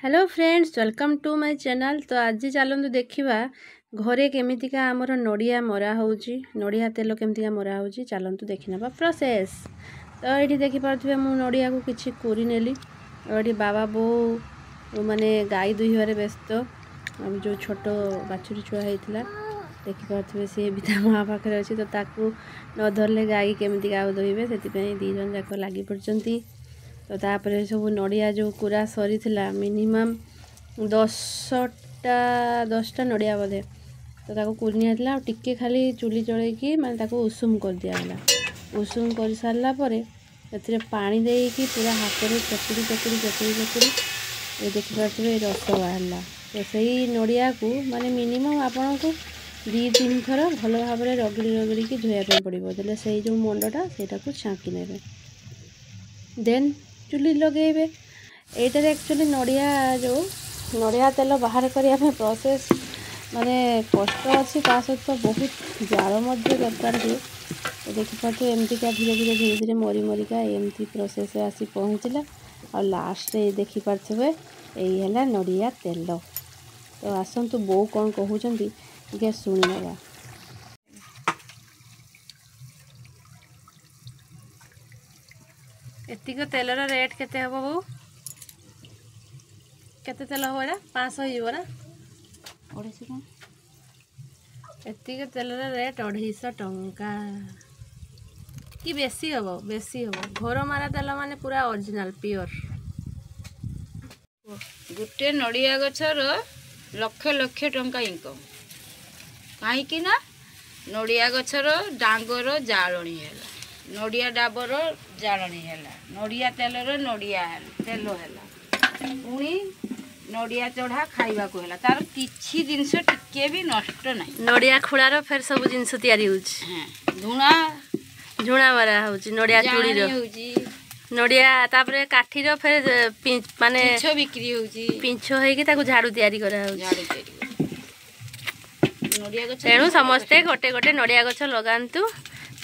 Hello friends, welcome to my channel. तो आज चलतु देखा घरे केमितिका आमर नड़िया मरा होउची, नड़िया तेल केमितिका मरा होउची। चलतु देखिनबा प्रोसेस। तो ये देखिपे मु नड़िया को किसी कोरी नेली। और ये बाबा बो माने गाई दुहिबारे व्यस्त। जो छोट बाछुरी छुआ होता देखिपे सी भी माँ पाखे अच्छी, तो ताकू न धरले गाई केमितिका दुहिबे से दी जन जाक लगी पड़ती। तो तापर सब नड़िया जो पूरा सरी मिनिमम 10टा नड़िया बोधे। तो ताको कुरनी आइला टिके खाली चुली चलैकी माने ताको उषुम कर दियाला। उषुम कर सारा पर पानी देकी पूरा हाथ में चकुड़ी चकुड़ी चकुड़ी चकुड़ी ये देखिपे रस बाहरला। तो सही नड़िया को माने मिनिमम आपन को 2-3 थर भल भाव में रगड़ी रगड़ी की धोया पड़ो। देले से जो मंडटा से छाँकी ने देन चुली लगेबे। एटार एक्चुअली नड़िया जो नड़िया तेल बाहर करने प्रोसेस माने कष्ट अच्छी, ता सहित बहुत जाल दरकार हुए। तो देखिपे एमतीका धीरे धीरे धीरे धीरे मरी मरिका एमती प्रोसेस आसी पहुँचला। और लास्ट देखिपे यही है नड़िया तेल। तो आसतु बो कौन कहते टे शुणिनवा। एतिक तेलर रेट केते हबो बो? केते तेल हबो एटा? 500 हिबो ना? 250 टका। एतिक तेलर रेट 250 टंका कि बेसी हबो? बेसी हबो। घर मारा तेल माने पूरा ओरिजिनल प्योर। गोटे नड़िया गछर लक्ष लक्ष टंका इनकम कहीं ना नड़िया गछर डांगर जालनी है, नड़िया डाबर जालनी है, नड़िया तेलर नड़िया तेल है, पुणी नड़िया चढ़ा खाइबा को है। तार किछि जिनस टिके भी नष्ट नहीं। नड़िया खुलार फिर सब जिनस तैयारी होउची। हां धुणा झुणा मरा होउची, नड़िया चूड़ी रो होउची, नड़िया तापर काठी रो फिर माने पिंछ बिक्री होउची, पिंछ होई कि ताको झाड़ू तैयारी करा होउची। झाड़ू तैयारी नड़िया गछ। तेणु समस्ते गोटे गोटे नड़िया गछ लगांतु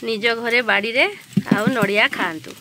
निज घरे बाड़ी रे, आउ नड़िया खांतु।